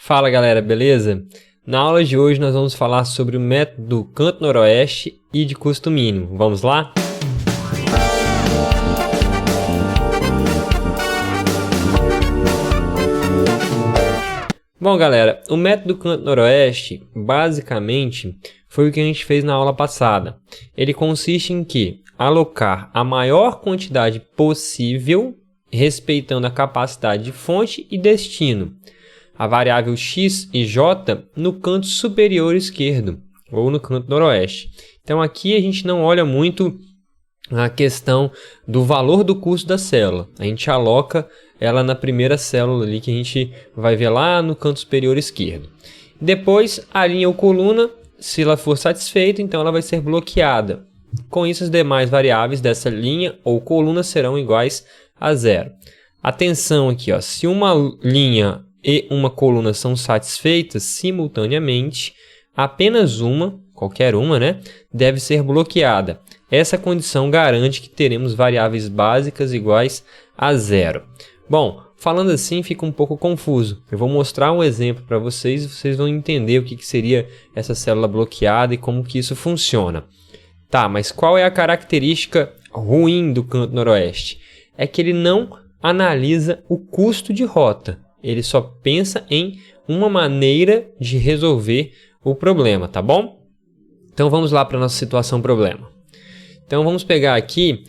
Fala galera, beleza? Na aula de hoje nós vamos falar sobre o método do canto noroeste e de custo mínimo. Vamos lá? Bom galera, o método do canto noroeste basicamente foi o que a gente fez na aula passada. Ele consiste em que alocar a maior quantidade possível respeitando a capacidade de fonte e destino, a variável x e j no canto superior esquerdo, ou no canto noroeste. Então aqui a gente não olha muito a questão do valor do custo da célula. A gente aloca ela na primeira célula ali que a gente vai ver lá no canto superior esquerdo. Depois a linha ou coluna, se ela for satisfeita, então ela vai ser bloqueada. Com isso as demais variáveis dessa linha ou coluna serão iguais a zero. Atenção aqui, ó, se uma linha e uma coluna são satisfeitas simultaneamente, apenas uma, qualquer uma, né, deve ser bloqueada. Essa condição garante que teremos variáveis básicas iguais a zero. Bom, falando assim fica um pouco confuso. Eu vou mostrar um exemplo para vocês e vocês vão entender o que seria essa célula bloqueada e como que isso funciona. Tá, mas qual é a característica ruim do canto noroeste? É que ele não analisa o custo de rota. Ele só pensa em uma maneira de resolver o problema, tá bom? Então vamos lá para a nossa situação problema. Então vamos pegar aqui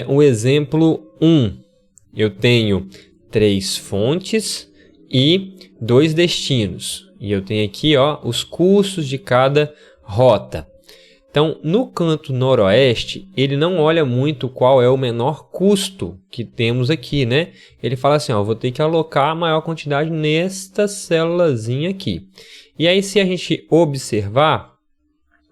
o exemplo 1. Eu tenho 3 fontes e 2 destinos. E eu tenho aqui ó, os custos de cada rota. Então, no canto noroeste, ele não olha muito qual é o menor custo que temos aqui, né? Ele fala assim, ó, vou ter que alocar a maior quantidade nesta célulazinha aqui. E aí, se a gente observar,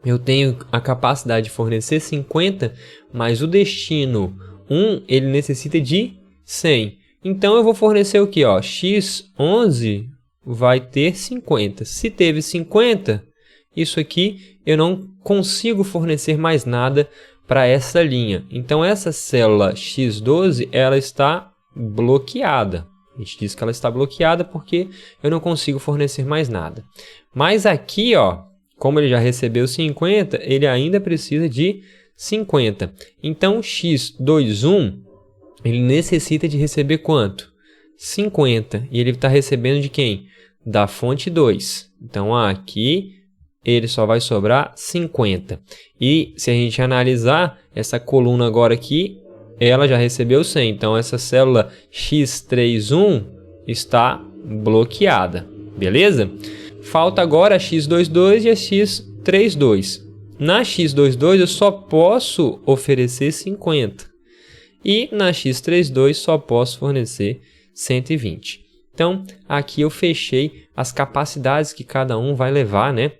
eu tenho a capacidade de fornecer 50, mas o destino 1, ele necessita de 100. Então, eu vou fornecer o quê? Ó, x11 vai ter 50. Se teve 50, isso aqui eu não consigo fornecer mais nada para essa linha. Então, essa célula x12, ela está bloqueada. A gente diz que ela está bloqueada porque eu não consigo fornecer mais nada. Mas aqui, ó, como ele já recebeu 50, ele ainda precisa de 50. Então, x21, ele necessita de receber quanto? 50. E ele está recebendo de quem? Da fonte 2. Então, aqui ele só vai sobrar 50. E se a gente analisar essa coluna agora aqui, ela já recebeu 100. Então, essa célula x31 está bloqueada. Beleza? Falta agora a x22 e a x32. Na x22 eu só posso oferecer 50. E na x32 só posso fornecer 120. Então, aqui eu fechei as capacidades que cada um vai levar, né?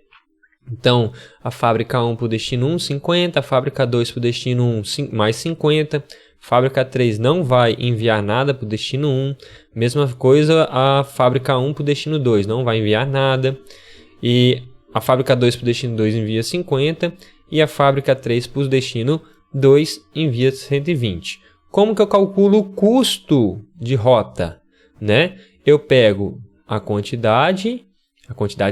Então, a fábrica 1 para o destino 1, 50. A fábrica 2 para o destino 1, mais 50. Fábrica 3 não vai enviar nada para o destino 1. Mesma coisa a fábrica 1 para o destino 2, não vai enviar nada. E a fábrica 2 para o destino 2 envia 50. E a fábrica 3 para o destino 2 envia 120. Como que eu calculo o custo de rota, né? Eu pego a quantidade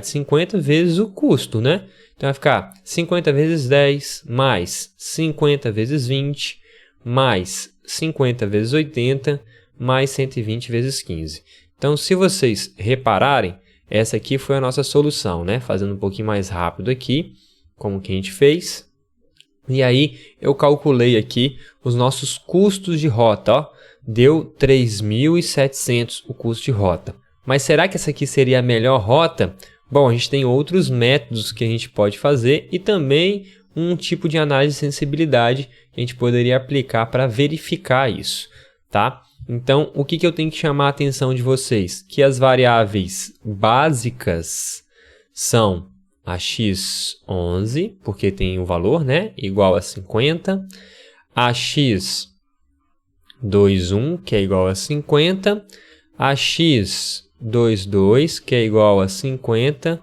50 vezes o custo, né? Então vai ficar 50 vezes 10, mais 50 vezes 20, mais 50 vezes 80, mais 120 vezes 15. Então, se vocês repararem, essa aqui foi a nossa solução, né? Fazendo um pouquinho mais rápido aqui, como que a gente fez. E aí, eu calculei aqui os nossos custos de rota, ó. Deu 3.700 o custo de rota. Mas será que essa aqui seria a melhor rota? Bom, a gente tem outros métodos que a gente pode fazer e também um tipo de análise de sensibilidade que a gente poderia aplicar para verificar isso, tá? Então, o que eu tenho que chamar a atenção de vocês? Que as variáveis básicas são a x11, porque tem o valor, né, igual a 50, a x21, que é igual a 50, a x22, que é igual a 50,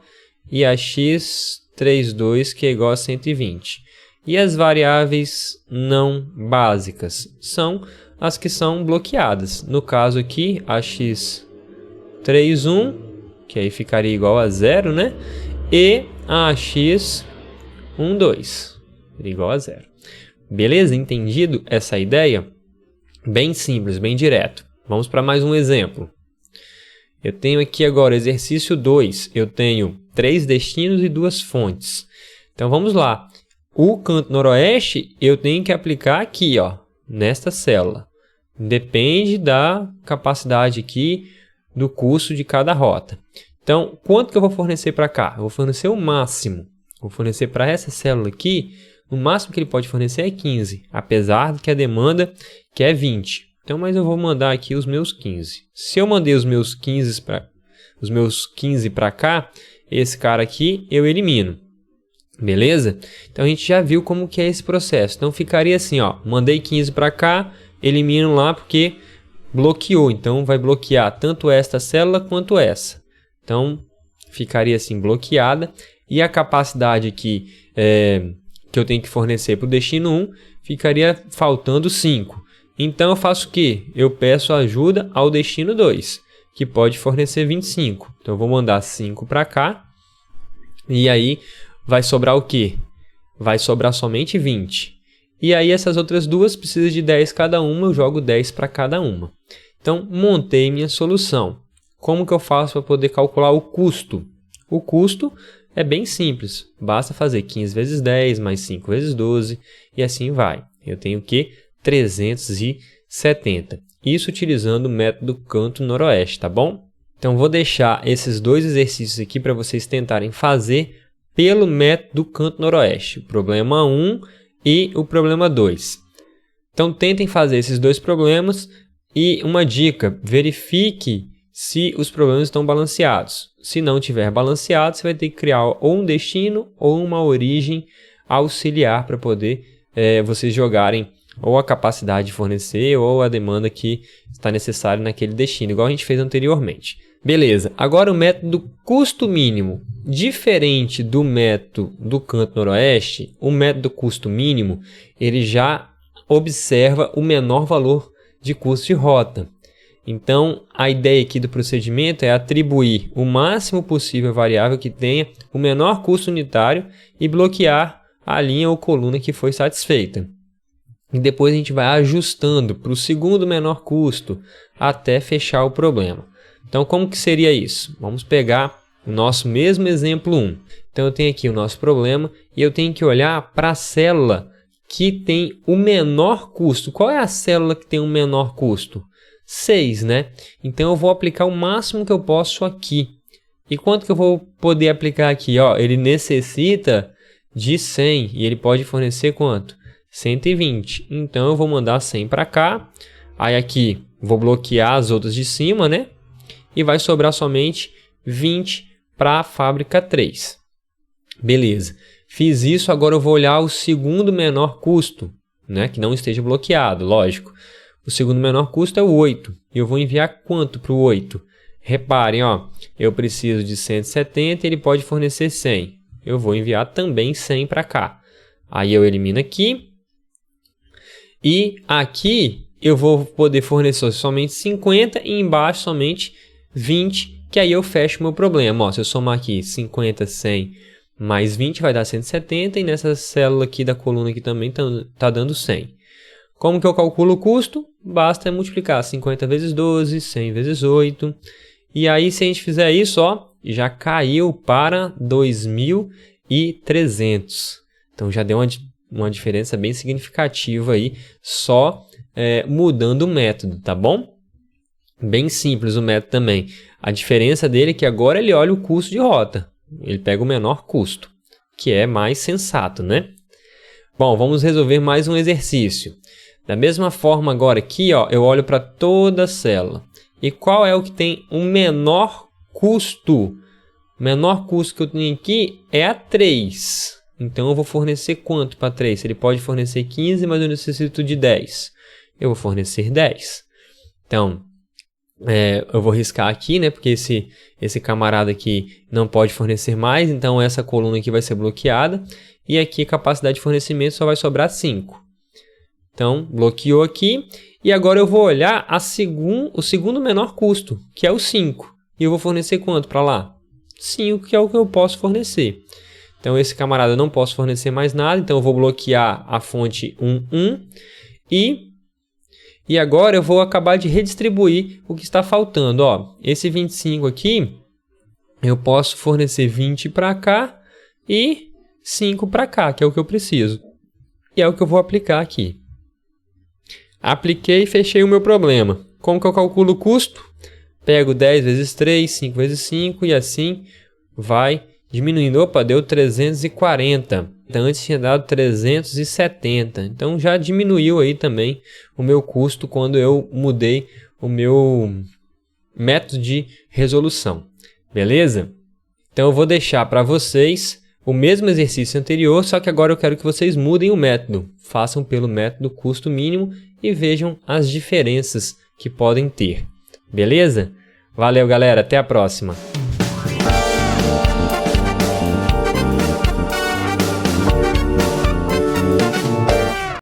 e a x32, que é igual a 120. E as variáveis não básicas são as que são bloqueadas. No caso aqui, a x31 que aí ficaria igual a 0, né? E AX 1, 2, igual a 0. Beleza? Entendido essa ideia? Bem simples, bem direto. Vamos para mais um exemplo. Eu tenho aqui agora exercício 2. Eu tenho 3 destinos e 2 fontes. Então vamos lá. O canto noroeste eu tenho que aplicar aqui, ó, nesta célula. Depende da capacidade aqui do custo de cada rota. Então, quanto que eu vou fornecer para cá? Eu vou fornecer o máximo. Vou fornecer para essa célula aqui, o máximo que ele pode fornecer é 15, apesar de que a demanda que é 20. Então, mas eu vou mandar aqui os meus 15. Se eu mandei os meus 15 para cá, esse cara aqui eu elimino. Beleza? Então, a gente já viu como que é esse processo. Então, ficaria assim, ó, mandei 15 para cá, elimino lá porque bloqueou. Então, vai bloquear tanto esta célula quanto essa. Então, ficaria assim, bloqueada. E a capacidade aqui que eu tenho que fornecer para o destino 1, ficaria faltando 5. Então, eu faço o quê? Eu peço ajuda ao destino 2, que pode fornecer 25. Então, eu vou mandar 5 para cá. E aí, vai sobrar o quê? Vai sobrar somente 20. E aí, essas outras duas precisam de 10 cada uma, eu jogo 10 para cada uma. Então, montei minha solução. Como que eu faço para poder calcular o custo? O custo é bem simples. Basta fazer 15 vezes 10, mais 5 vezes 12, e assim vai. Eu tenho o quê? 370. Isso utilizando o método canto noroeste, tá bom? Então, vou deixar esses dois exercícios aqui para vocês tentarem fazer pelo método canto noroeste. O problema 1 e o problema 2. Então, tentem fazer esses dois problemas. E uma dica, verifique se os problemas estão balanceados. Se não tiver balanceado, você vai ter que criar ou um destino ou uma origem auxiliar para poder vocês jogarem ou a capacidade de fornecer ou a demanda que está necessária naquele destino, igual a gente fez anteriormente. Beleza, agora o método custo mínimo. Diferente do método do canto noroeste, o método custo mínimo ele já observa o menor valor de custo de rota. Então, a ideia aqui do procedimento é atribuir o máximo possível a variável que tenha o menor custo unitário e bloquear a linha ou coluna que foi satisfeita. E depois a gente vai ajustando para o segundo menor custo até fechar o problema. Então, como que seria isso? Vamos pegar o nosso mesmo exemplo 1. Então, eu tenho aqui o nosso problema e eu tenho que olhar para a célula que tem o menor custo. Qual é a célula que tem o menor custo? 6, né? Então, eu vou aplicar o máximo que eu posso aqui. E quanto que eu vou poder aplicar aqui? Ó, ele necessita de 100 e ele pode fornecer quanto? 120. Então, eu vou mandar 100 para cá. Aí, aqui, vou bloquear as outras de cima, né? E vai sobrar somente 20 para a fábrica 3. Beleza. Fiz isso, agora eu vou olhar o segundo menor custo, né? Que não esteja bloqueado, lógico. O segundo menor custo é o 8. E eu vou enviar quanto para o 8? Reparem, ó, eu preciso de 170 e ele pode fornecer 100. Eu vou enviar também 100 para cá. Aí eu elimino aqui. E aqui eu vou poder fornecer somente 50 e embaixo somente 20, que aí eu fecho o meu problema. Ó, se eu somar aqui 50, 100 mais 20 vai dar 170 e nessa célula aqui da coluna aqui também tá dando 100. Como que eu calculo o custo? Basta multiplicar 50 vezes 12, 100 vezes 8. E aí, se a gente fizer isso, ó, já caiu para 2.300. Então, já deu uma diferença bem significativa aí, só mudando o método, tá bom? Bem simples o método também. A diferença dele é que agora ele olha o custo de rota. Ele pega o menor custo, que é mais sensato, né? Bom, vamos resolver mais um exercício. Da mesma forma agora aqui, ó, eu olho para toda a célula. E qual é o que tem o menor custo? O menor custo que eu tenho aqui é a 3. Então, eu vou fornecer quanto para 3? Ele pode fornecer 15, mas eu necessito de 10. Eu vou fornecer 10. Então, eu vou riscar aqui, né? Porque esse camarada aqui não pode fornecer mais. Então, essa coluna aqui vai ser bloqueada. E aqui a capacidade de fornecimento só vai sobrar 5. Então, bloqueou aqui. E agora eu vou olhar o segundo menor custo, que é o 5. E eu vou fornecer quanto para lá? 5, que é o que eu posso fornecer. Então, esse camarada eu não posso fornecer mais nada, então eu vou bloquear a fonte 1, e agora eu vou acabar de redistribuir o que está faltando. Ó, esse 25 aqui, eu posso fornecer 20 para cá e 5 para cá, que é o que eu preciso. E é o que eu vou aplicar aqui. Apliquei e fechei o meu problema. Como que eu calculo o custo? Pego 10 vezes 3, 5 vezes 5 e assim vai diminuindo. Opa, deu 340. Então, antes tinha dado 370. Então, já diminuiu aí também o meu custo quando eu mudei o meu método de resolução. Beleza? Então, eu vou deixar para vocês o mesmo exercício anterior, só que agora eu quero que vocês mudem o método. Façam pelo método custo mínimo e vejam as diferenças que podem ter. Beleza? Valeu, galera. Até a próxima.